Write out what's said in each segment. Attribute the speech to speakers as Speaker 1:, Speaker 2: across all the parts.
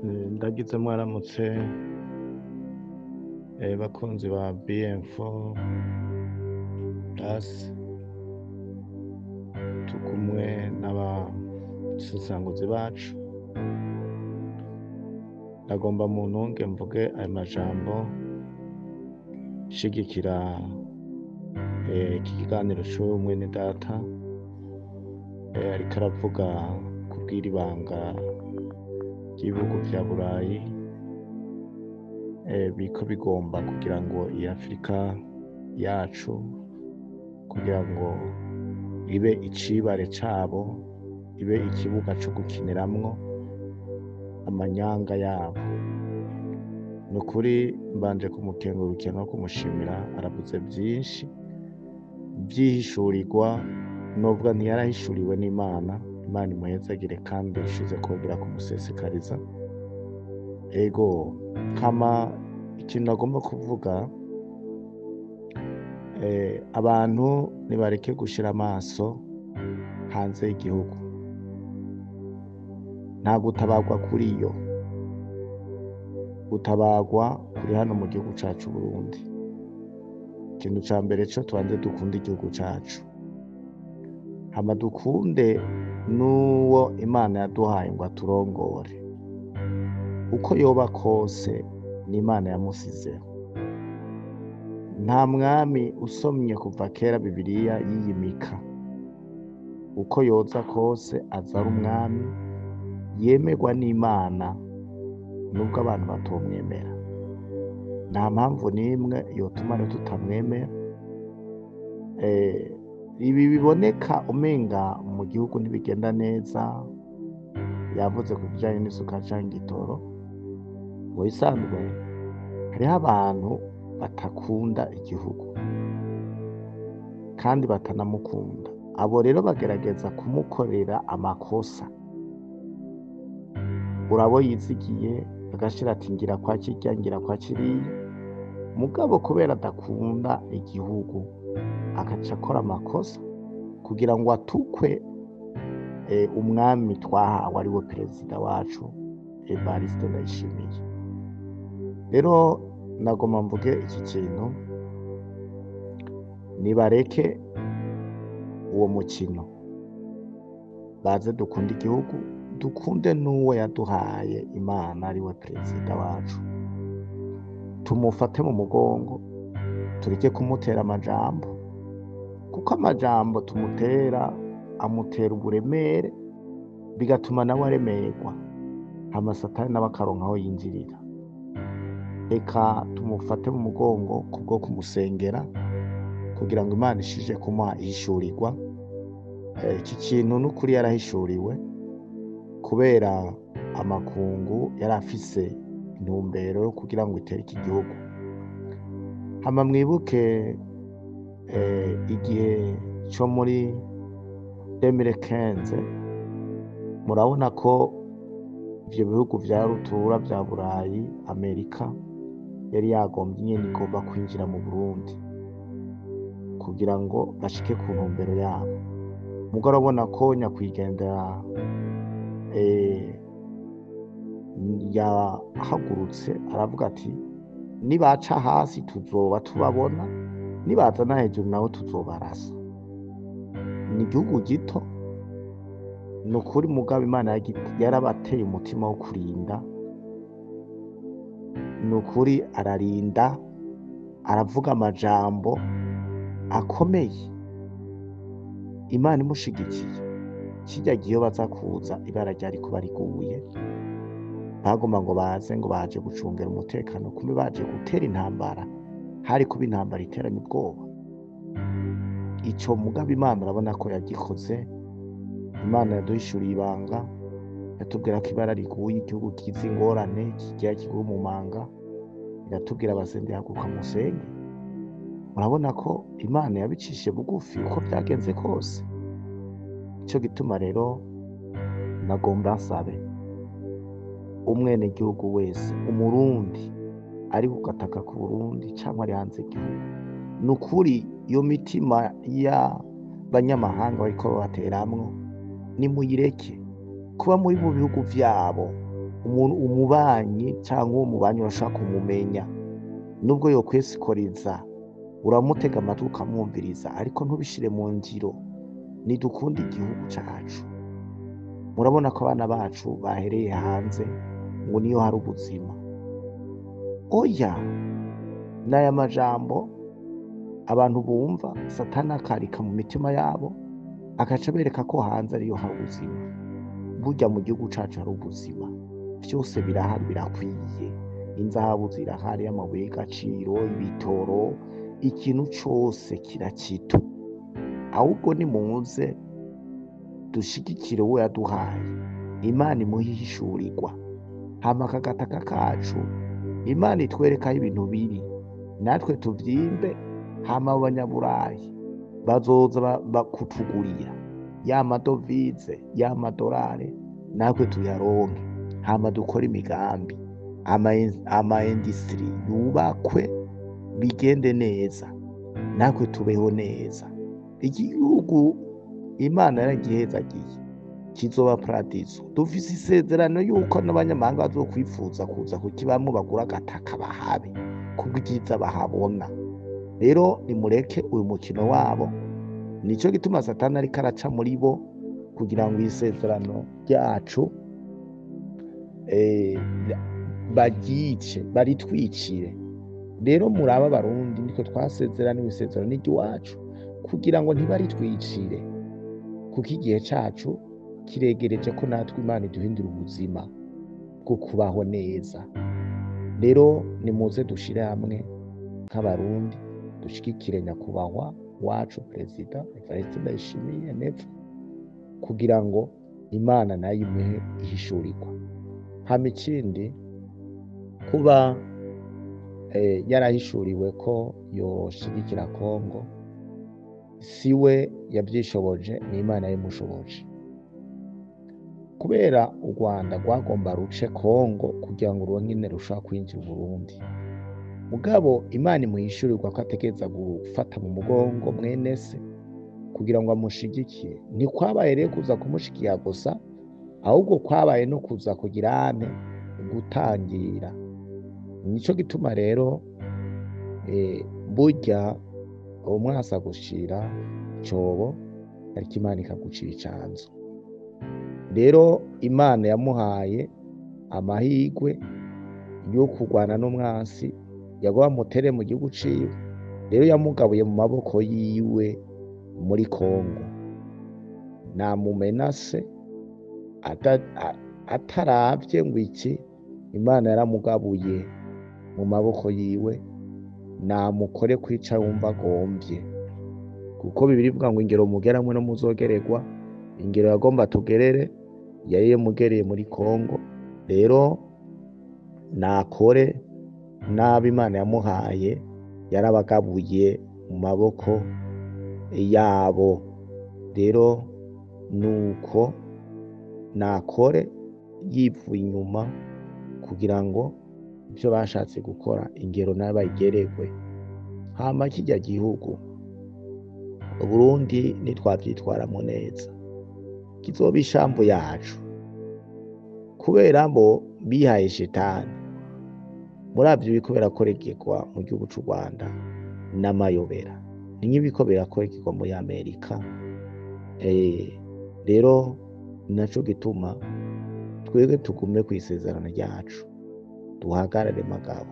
Speaker 1: Ndagize mwaramutse bakunzi ba BM4 Plus, tukumwe n'abasesanguzi bacu. Ndagomba mu ntunge mvuge ayo majambo shigikira iki kiganiro c'ubumwe ni data, ariko aravuga kubwira ibanga ry'ibihugu vya Burayi biko bigomba kugira ngo iyi Afurika yacu kugira ngo ibe icibare cabo, ibe ikibuga co gukiniramwo amanyanga yabo. Ni ukuri mbanje kumukengurukira no kumushimira, aravuze vyinshi vyihishurirwa, novuga ntiyarahishuriwe n'Imana. Imana imuhezagire kandi ishize kongera kumusesekariza. Ego kama ikintu nagomba kuvuga, abantu nibareke gushira amaso hanze y'igihugu, nta gutabarwa kuriyo, gutabarwa kuri hano mu gihugu cacu Burundi. Ikintu ca mbere co tubanze dukunde igihugu cacu, hama dukunde n'uwo Imana yaduhaye ngo aturongore. Uko yoba kose ni Imana yamusizeho. Nta mwami usomye kuva kera Bibiliya yiyimika. Uko yoza kose aza ari umwami yemerwa n'Imana, nubwo abantu batomwemera. Nta mpamvu n'imwe yotuma rero tutamwemera. Ibi biboneka umenga mu gihugu ntibigenda neza, yavuze ku bijanye n'isuka canke igitoro. Mu bisanzwe hariho abantu batakunda igihugu kandi batanamukunda. Abo rero bagerageza kumukorera amakosa. Urabo yizigiye agashira ati ngira kwa kirya, ngira kwa kiriya, mugabo kubera adakunda igihugu agaca akora amakosa kugira ngo atukwe umwami twahawe ari we perezida wacu Evariste Ndayishimiye. Rero nagomba mvuge iki kintu, nibareke uwo mukino, baze dukunde igihugu, dukunde n'uwo yaduhaye Imana ari we perezida wacu. Tumufate mu mugongo, tureke kumutera amajambo, kuko amajambo tumutera amutera uburemere, bigatuma nawe aremerwa, hama Satani nawe akaronka aho yinjirira. Reka tumufate mu mugongo kubwo kumusengera kugira ngo Imana ishije kumuha ihishurirwa. Iki kintu n'ukuri yarahishuriwe kubera amakungu yari afise intumbero yo kugira ngo itere iki gihugu. Hama mwibuke igihe co muri 2015, murabona ko ivyo bihugu vya rutura vya Burayi, Amerika yari yagombye nyene igomba kwinjira mu Burundi kugira ngo bashike ku ntumbero yabo. Muga urabona ko nyakwigendera yahagurutse aravuga ati nibaca hasi tuzoba tubabona, nibaza na hejuru naho tuzobarasa. Ni igihugu gito, ni ukuri mugabo Imana yarabateye umutima wo kurinda. Ni ukuri ararinda, aravuga amajambo akomeye. Imana imushigikiye, kirya gihe baza kuza ibara ryari kuba riguye, bagomba ngo baze ngo baje gucungera umutekano, kumbe baje gutera intambara. Hari kuba intambara iteranye ubwoba. Ico mugabo Imana urabona ko yagikoze. Imana yaduhishuriye ibanga, yatubwira ko ibara riguye igihugu kiza ingorane, kigira kiguye umumanga, iratubwira abasende haguruka musenge. Urabona ko Imana yabicishe bugufi uko vyagenze kose. Ico gituma rero nagomba nsabe umwene gihugu wese, umurundi ari kugataka ku Burundi canke ari hanze igihugu, nukuri iyo mitima y'abanyamahanga bariko bateramwo nimuyireke. Kuba muri mu bihugu vyabo umubanyi cyangwa uwo mubanyi urashaka kumumenya, nubwo yokwesikoriza uramutega amatwi ukamwumviriza, ariko ntubishire mu ngiro. Nidukunda igihugu cacu. Murabona ko abana bacu bahereye hanze ngo niyo hari ubuzima. Oya, n'aya majambo abantu bumva Satani akarika mu mitima yabo, agaca bereka ko hanze ariyo hari ubuzima. Burya mu gihugu cacu hari ubuzima, vyose birahari, birakwiye. Inzahabu zirahari, amabuye y'agaciro, ibitoro, ikintu cose kirakito. Ahubwo nimuze dushigikire uwo yaduhaye, Imana imuhishurirwa, hama akagataka kacu Imana itwerekaho ibintu biri, natwe tuvyimbe, hama abanyaburayi bazoza bakutugurira ya madovize, ya madolari, natwe tuyaronke, hama dukore imigambi, ama industry yubakwe, bigende neza, natwe tubeho neza. Igihugu Imana yaragihezagiye, kizoba paradizo. Dufise isezerano yuko n'abanyamahanga bazokwifuza kuza kukibamwo, bagura agataka bahabe, kubw'ibyiza bahabona. Rero nimureke uyu mukino wabo, nico gituma Satani ariko araca muri bo, kugira ngo isezerano ryacu baryice, baritwicire. Rero muraba Barundi, niko twasezeraniwe, isezerano n'iry'iwacu, kugira ngo ntibaritwicire, kuko igihe cacu kiregereje ko natwe Imana iduhindura ubuzima bwo kubaho neza. Rero nimuze dushire hamwe nk'Abarundi, dushigikire nyakubahwa wacu Perezida Evariste Ndayishimiye Neva, kugira ngo Imana nayo imuhe ihishurirwa. Hama ikindi, kuba yarahishuriwe ko yoshigikira Kongo, siwe yavyishoboje, ni Imana yabimushoboje. Kubera u Rwanda rwagomba ruce Kongo kugira ngo ruronke ingene rushobora kwinjira Burundi, mugabo Imana imuhishurirwa ko ategereza gufata mu mugongo mwene se kugira ngo amushigikire. Ntikwabaye rero kuza kumushigikira gusa, ahubwo kwabaye no kuza kugira ane gutangira. Nico gituma rero burya umwasa gushira cobo, ariko Imana ikagucira icanzo. Rero Imana yamuhaye amahigwe yo kurwana n'umwasi, yagoba mutere mu gihugu ciwe. Rero yamugabuye mu maboko yiwe muri Kongo, namumenase ataravye ngo iki. Imana yaramugabuye mu maboko yiwe, namukore kwica wumva agomvye, kuko Bibiliya ivuga ngo ingero mugeramwe no muzogererwa. Ingero yagomba tugerere yari yamugereye muri Kongo. Rero nakore n'abo Imana yamuhaye, yarabagabuye mu maboko yabo. Rero nuko nakore yivuye inyuma, kugira ngo ivyo bashatse gukora ingero nayo bayigererwe. Hama kirya gihugu Burundi nitwavyitwaramo neza, kizoba ishambo yacu, kubera bo bihaye Shetani. Muravyo biriko birakorekerwa mu gihugu c'u Rwanda n'amayobera, ni nk'ibiko birakorekerwa muri Amerika. Rero naco gituma twebwe tugume kw'isezerano ryacu, duhagarare magabo,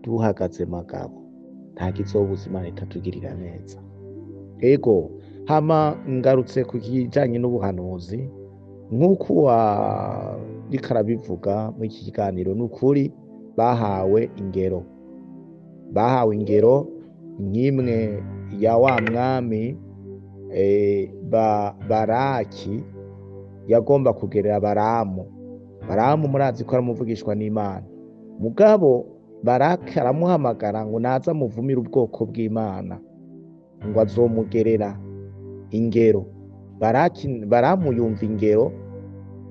Speaker 1: duhagaze magabo, nta kizobuza Imana itatugirira neza. Ego, hama ngarutse ku kijanye n'ubuhanuzi, nk'uko wariko arabivuga muri iki kiganiro, n'ukuri bahawe ingero nk'imwe ya wa mwami Baraki yagomba kugerera Baramu murazi ko aramuvugishwa n'Imana, mugabo Baraki aramuhamagara ngo naza amuvumire ubwoko bw'Imana, ngo azomugerera ingero. Baramu yumva ingero,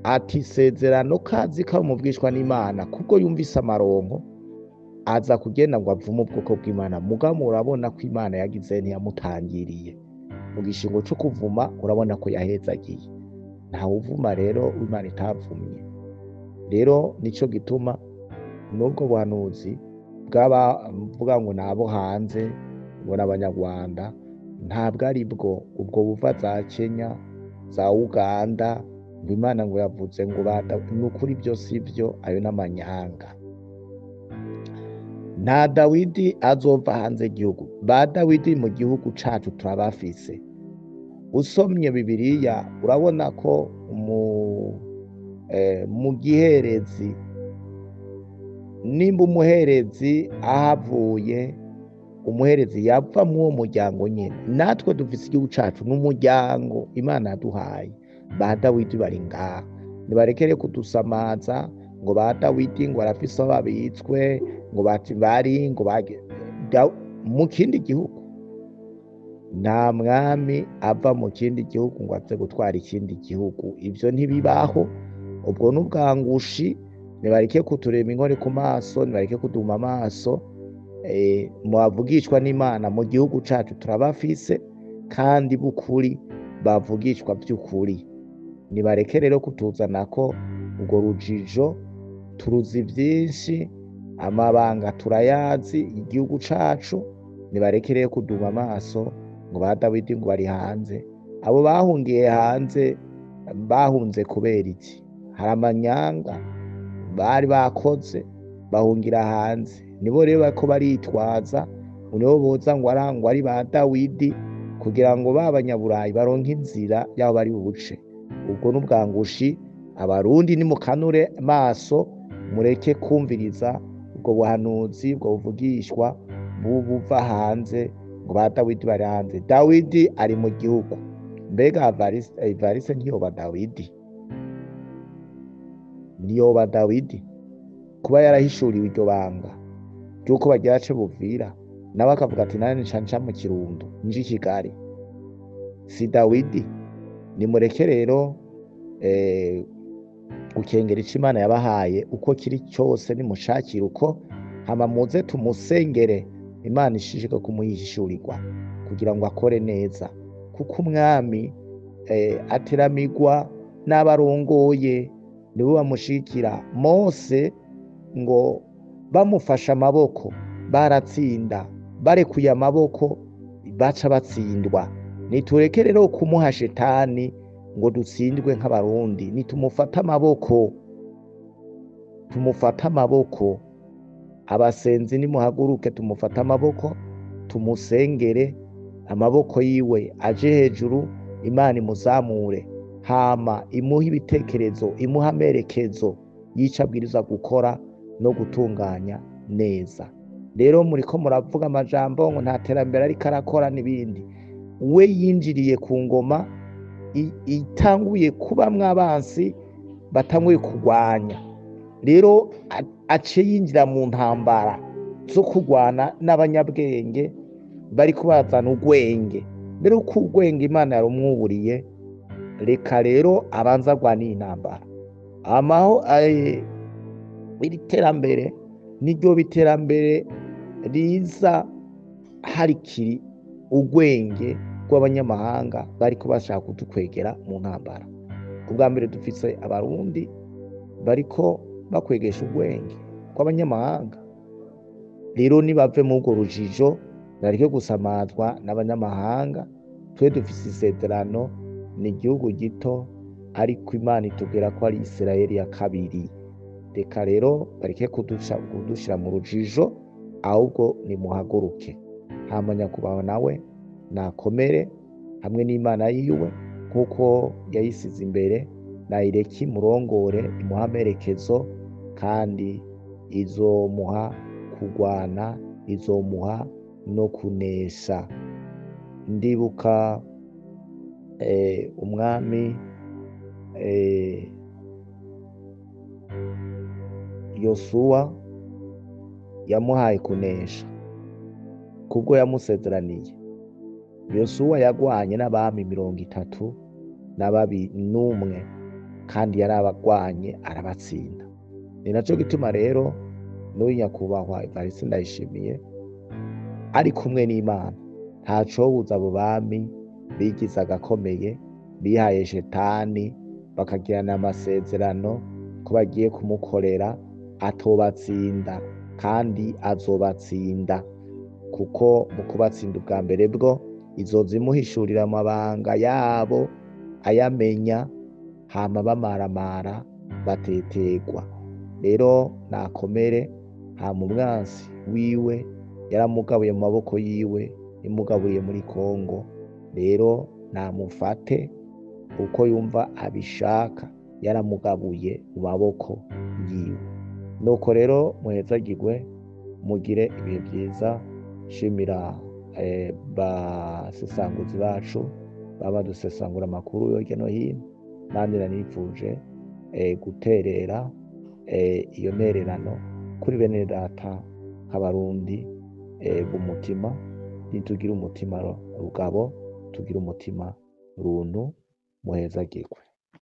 Speaker 1: ati isezerano kazi kamuvugishwa n'Imana, kubwo yumvise amaronko aza kugenda ngo avume ubwoko bw'Imana. Mugabo urabona ko Imana yagize ntiyamutangiriye mu gishingo cyo kuvuma, urabona ko yahezagiye. Ntawe uvuma rero Imana itavumye. rero nico gituma n'ubwo buhanuzi bw'abavuga ngo nabo hanze ngo n'abanyarwanda ntabwo ari bwo, ubwo buva za Kenya za Uganda ngo Imana ngo yavuze ngo ni ukuri byo si byo, ayo n'amanyanga. Nta Dawidi azova hanze y'igihugu, ba Dawidi mu gihugu cacu turabafise. Usomye Bibiliya urabona ko mu giherezi, nimba umuherezi ahavuye, umuherezi yava mw'uwo muryango nyene, natwe dufise igihugu cacu n'umuryango Imana yaduhaye. Ba Dawidi bari ngaha, nibarekere kudusamaza ngo ba Dawidi ngo barafise aho babitswe, ngo bari ngo mu kindi gihugu. Nta mwami ava mu kindi gihugu ngo aze gutwara ikindi gihugu, ivyo ntibibaho. Ubwo n'ubwangushi, nibareke kuturema inkore ku maso, nibareke kuduma amaso. Mubavugishwa n'Imana mu gihugu cacu turabafise, kandi b'ukuri bavugishwa by'ukuri. Nibareke rero kutuzanako urwo rujijo, turuzi vyinshi, amabanga turayazi igihugu cacu. Nibareke rero kuduma amaso ngo ba Dawidi ngo bari hanze. Abo bahungiye hanze bahunze kubera iki? Hari amanyanga bari bakoze bahungira hanze, nibo rero bariko baritwaza, nibo boza ngo ari ba Dawidi kugira ngo b'abanyaburayi baronke inzira y'aho bari buce. Ubwo n'ubwangushi. Abarundi nimukanure maso, mureke kumviriza ubwo buhanuzi, ubwo buvugishwa buva hanze ngo ba Dawidi bari hanze. Dawidi ari mu gihugu. Mbega Evariste ntiyoba Dawidi? Niyoba Dawidi kuba yarahishuriwe iryo banga ry'uko bagira ace buvira, nawe akavuga ati nane nca mu Kirundo nje i Kigali? Si Dawidi. Nimureke rero gukengera ico Imana yabahaye, uko kiri cyose nimushakire uko, hama muze tumusengere Imana ishishike kumuhishurirwa kugira ngo akore neza, kuko umwami ateramirwa n'abarongoye, nibo bamushikira. Mose ngo bamufashe amaboko baratsinda, barekuye amaboko baca batsindwa. Nitureke rero kumuha shetani ngo dutsindwe nk'abarundi. Nitumufata amaboko, abasenzi nimuhaguruke tumufata amaboko, tumusengere, amaboko yiwe aje hejuru, Imana imuzamure, hama imuha ibitekerezo, imuha amerekezo y'ico abwiriza gukora no gutunganya neza. Rero muriko muravuga amajambo ngo nta terambere ariko arakora n'ibindi. We yinjiriye ku ngoma itanguye kubamwo abansi batanguye kurwanya, rero ace yinjira mu ntambara zo kurwana n'abanyabwenge bari kubazana urwenge. Mbere uko urwenge Imana yarumwuburiye, reka rero abanza arwaniye intambara. Iri terambere niryo biterambere riza harikiri urwenge rw'abanyamahanga bariko bashaka kudukwegera mu ntambara. Ubwa mbere dufise abarundi bariko bakwegesha urwenge rw'abanyamahanga. Rero nibave mu urwo rujijo, bareke gusamazwa n'abanyamahanga. Twe dufise isezerano, ni igihugu gito, ariko Imana itubwira ko ari Isirayeli ya kabiri. Reka rero bareke kudushira mu rujijo, ahubwo nimuhaguruke. Hama nyakubahwa nawe nakomere hamwe n'Imana yiwe nk'uko yayisize imbere, nayireke imurongore, imuha amerekezo, kandi izomuha kurwana, izomuha no kunesha. Ndibuka umwami Yosuwa yamuhaye kunesha kubwo yamusezeraniye. Yosuwa yagwanye n'abami 31 kandi yarabagwanye arabatsinda. Ni naco gituma rero n'uyu nyakubahwa Evariste Ndayishimiye ari kumwe n'Imana, ntacobuza abo bami bigize agakomeye, bihaye shetani bakagirana amasezerano, ko bagiye kumukorera atobatsinda, kandi azobatsinda, kuko mu kubatsinda ubwa mbere bwo izoza imuhishurira amabanga yabo ayamenya, hama bamaramara batetegwa. Rero nakomere, hama umwansi wiwe yaramugabuye mu maboko yiwe, imugaburiye muri Kongo. Rero namufate uko yumva abishaka, yaramugabuye mu maboko yiwe. Nuko rero muhezagirwe, mugire ibihe byiza. Shimira basesanguzi bacu baba badusesangura amakuru yo hirya no hino, nandi nanipfuje guterera iyo ntererano kuri bene data nk'abarundi b'umutima. Nitugire umutima rugabo, tugire umutima runtu. Muhezagirwe.